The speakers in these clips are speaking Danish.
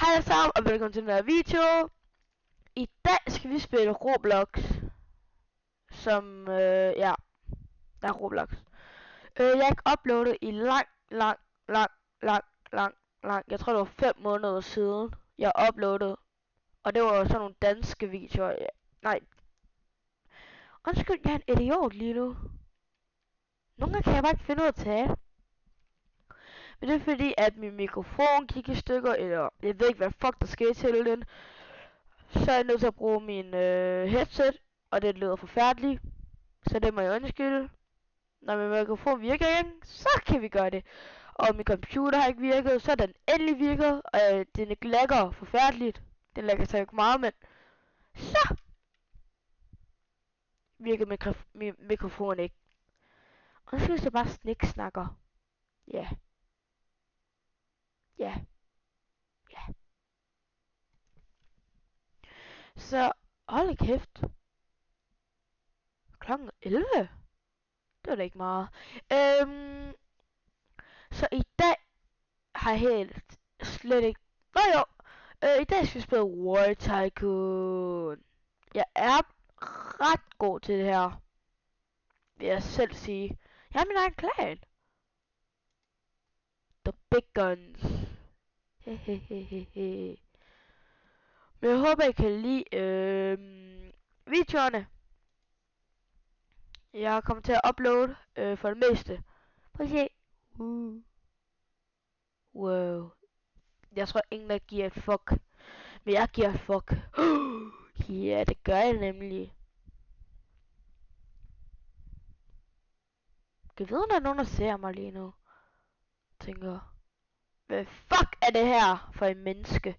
Hej alle sammen, og velkommen til den her video. I dag skal vi spille Roblox. Ja, der er Roblox. Jeg har ikke uploadet i lang, jeg tror det var 5 måneder siden, jeg uploadede. Og det var sådan nogle danske videoer. Nej. Undskyld, jeg er en idiot lige nu. Nogle gange kan jeg bare ikke finde ud af at tale. Men det er fordi, at min mikrofon gik i stykker, eller jeg ved ikke, hvad fuck der skete til den. Så er jeg nødt til at bruge min headset, og det lyder forfærdeligt. Så det må jeg undskylde. Når min mikrofon virker igen, så kan vi gøre det. Og min computer har ikke virket, så den endelig virker, og den ikke lækker forfærdeligt. Den lækker sig ikke meget, men så virker min mikrofon ikke. Og så synes jeg bare sniksnakker. Ja. Ja. Ja. Så hold kæft. Klokken 11? Det var da ikke meget. Så i dag har jeg helt slet ikke... Nå jo, i dag skal vi spille War Tycoon. Jeg er ret god til det her, vil jeg selv sige. Jeg har min egen klan. The Big Guns. Hehehehe. Men jeg håber, I kan lide videoerne. Jeg kommer til at uploade for det meste. Prøv at se. Wow. Jeg tror ingen der giver et fuck. Men jeg giver et fuck. Ja, det gør jeg nemlig. Jeg ved, om der er nogen, der ser mig lige nu. Tænker, hvad fuck er det her for en menneske?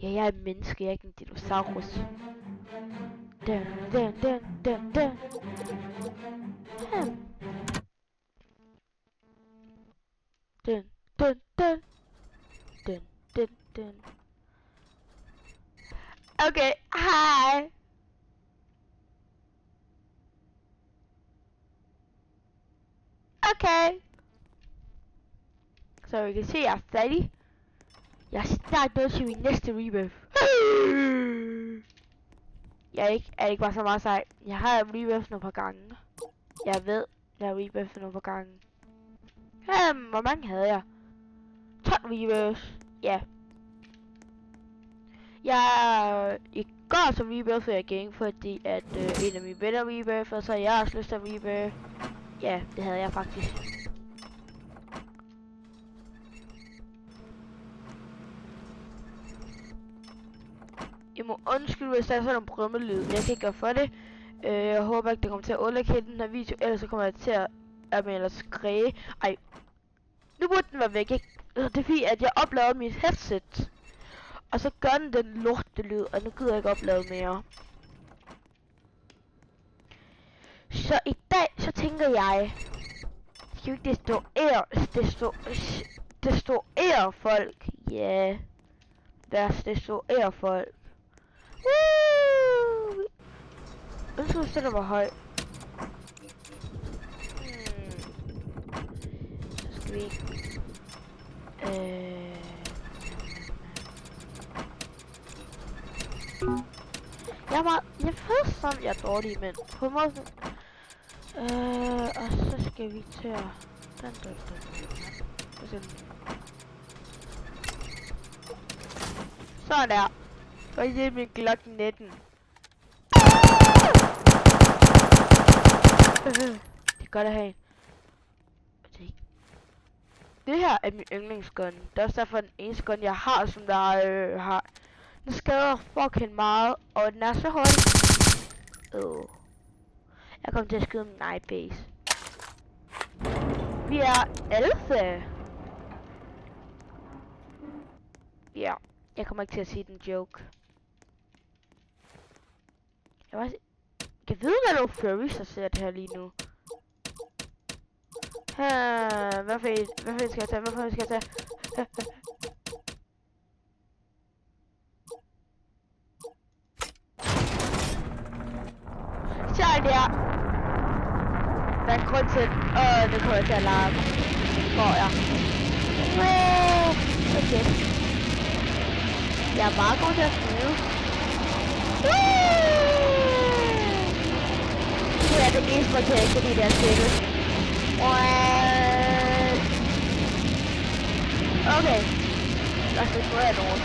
Ja, jeg er et menneske, jeg er ikke en dinosaurus. Den. Den. Okay, hej. Okay. Så vi kan se, at jeg er færdig. Jeg er snart nået til min næste rebirth. Jeg er ikke bare så meget sej. Jeg har rebirth nogle par gange. Jeg ved, jeg har rebirth nogle par gange. Hvor mange havde jeg? 12 rebirths. Ja. I går så rebirth jeg gang, fordi at en af mine venner rebirth, og så jeg også lyst til at rebirth. Ja, det havde jeg faktisk. Jeg må undskylde, hvis der er sådan en brummelyd. Jeg kan ikke gøre for det. Jeg håber ikke, det kommer til at ødelægge hele den her video. Ellers så kommer jeg til at skrige. Ej. Nu burde den være væk, ikke? Det er fordi, at jeg uploadede mit headset. Og så gør den lortelyd, og nu gider jeg ikke uploade mere. Så i dag, så tænker jeg... Skal vi ikke destruere folk? Ja. Lad os destruere folk. Jeg synes, det var høj. Så skal vi... Jeg føler sådan, jeg er dårlig, men på en måde... og så skal vi til at... Sådan der. Og I min Glock 19. Det er godt at have. Det her er min yndlingsgun. Det er også derfor den eneste gun jeg har, som der har. Den skader fucking meget, og den er så hurtig. Jeg kommer til at skyde min night base. Vi er 11. Ja, jeg kommer ikke til at sige den joke. Jeg ved, hvad der er furries, der ser det her lige nu. Hvad for en skal jeg tage? Sådan der. Der er en grund til, det kommer til at larme. Tror jeg. Okay. Jeg er meget god til at flyve. Det er det eneste, man kan ikke lide der spil. Okay. Lad os ikke prøve nogen.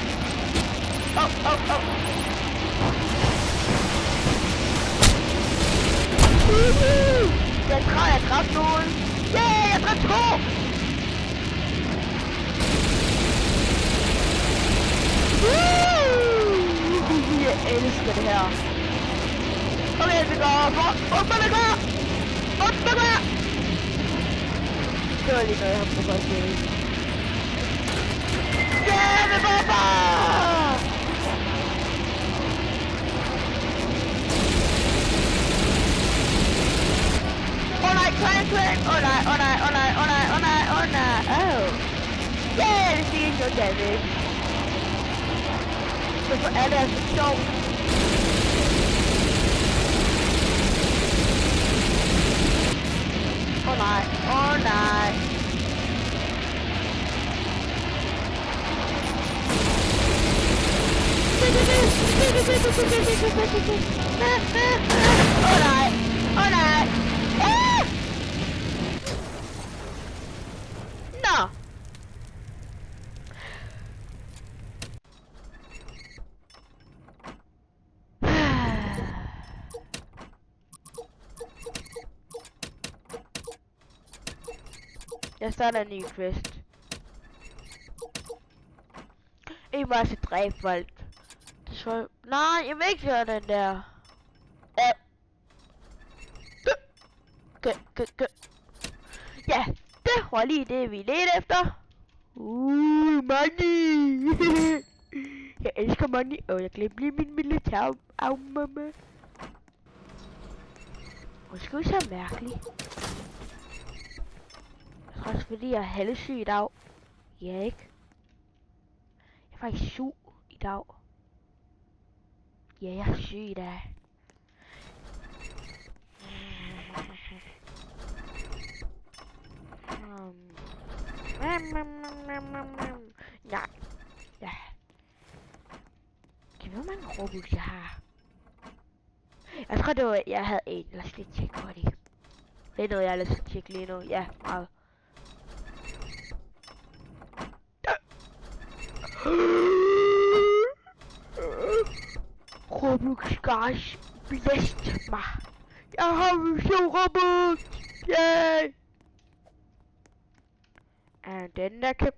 Jeg tror, jeg dræbte nogen. Yeah, jeg dræbte 2! Jeg elsker det her. Okay, vi går for. Åbne det klar! Åbne det klar! Det var lige noget, jeg har brug for at sige. Yeah, vi går for! Træn! Åh nej. Oh. Yeah, det fik ikke noget damage. Hvorfor er det altså sjovt? Åh nej. Åh nej. Nå. Jeg starter en ny quest. Ikke bare til dræbe folk. Det tror jeg... Nej, jeg vil ikke gøre den der. Ja, det var lige det, vi ledte efter. Money! Jeg elsker money. Jeg glemte lige min militær. Au, mamma. Måske så mærkeligt. Jeg tror også, fordi jeg er halvsyg i dag. Ja, ikke? Jeg er faktisk syg i dag. Ja, jeg er syg i dag. Nej. Ja. Kan vi hvor mange Robux jeg har? Jeg tror det var, jeg havde en. Lad os lige tjekke hurtigt. Det er noget, jeg har lyst til at tjekke lige nu. Ja, meget. Robux guys, blæst mig. Jeg har mission Robux. Yay! Den der kan...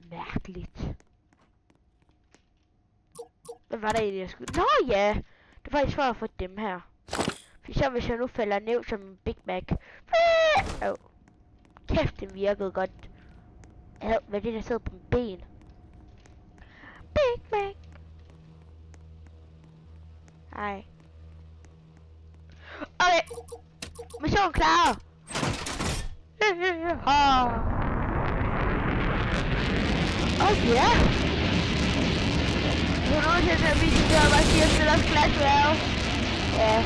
Mærkeligt. Hvad var der egentlig, jeg skulle... Nå ja! Det var faktisk for at få dem her. For så hvis jeg nu falder ned som en Big Mac. Kæft, det virkede godt. Hvad er det, der sidder på min ben? Big Mac. Hej. Okay. Mission klar. Ja. Nu er det til at vise, at jeg siger, at det er Clash Royale. Ja.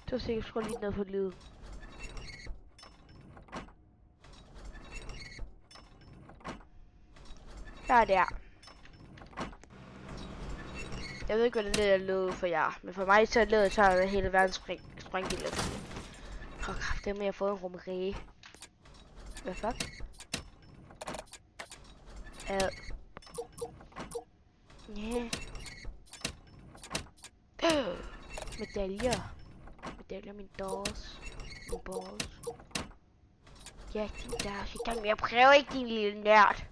Så sikkert skru lige ned på lyden. Der. Jeg ved ikke, hvordan det er lød for jer, men for mig så er det så er hele verden sprængt i luften. Kraft, det med at jeg har fået en rummerie. Hvad fuck? Medaljer. Medaljer, min dolls. Min balls. Ja, din der. Men jeg prøver ikke, din lille nørd.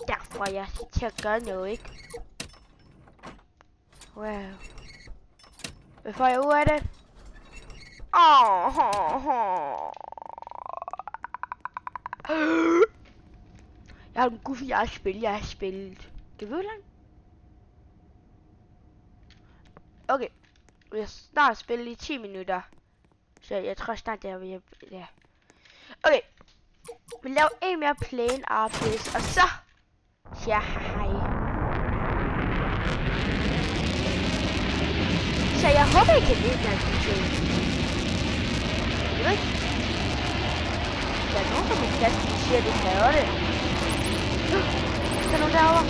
Derfor jeg skal til at gøre noget, ikke? Wow. Hvad får jeg ud af det? Jeg har en goofy, jeg har spillet. Kan vi udlande? Okay. Vi har snart spillet i 10 minutter. Så jeg tror snart, det er ved. Ja. Okay. Vi laver en mere plain RPS, og så siger jeg hej. Så jeg håber, I kan lide den her video. Jeg ved ikke. Der er nogen på min plads, der siger, at de hader det. Der er nogen derovre.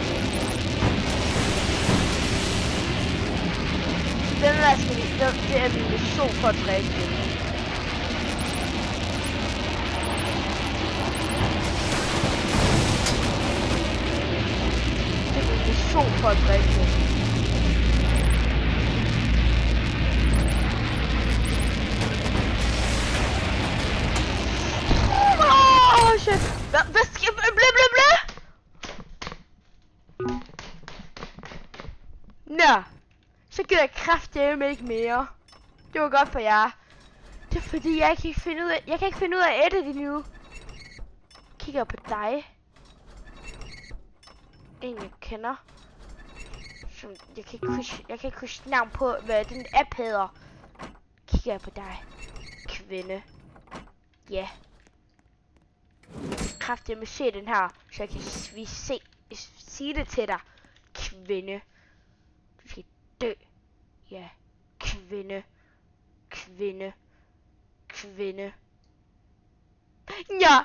Den der skal vi... Det er min mission for at dræbe dem. Det er min mission for at dræbe dem. Åh, shit. Hvad sker der? Blæ. Nå. Så gider jeg kraftedeme ikke mere. Det var godt for jer. Det er fordi, jeg kan ikke finde ud af at edit nu. Kigger på dig. En jeg kender. Som jeg kan ikke huske navn på, hvad den app hedder. Kigger jeg på dig. Kvinde. Ja. Yeah. Kraftedeme se den her, så jeg kan sige det til dig. Kvinde. Du skal dø. Ja, kvinde. Ja,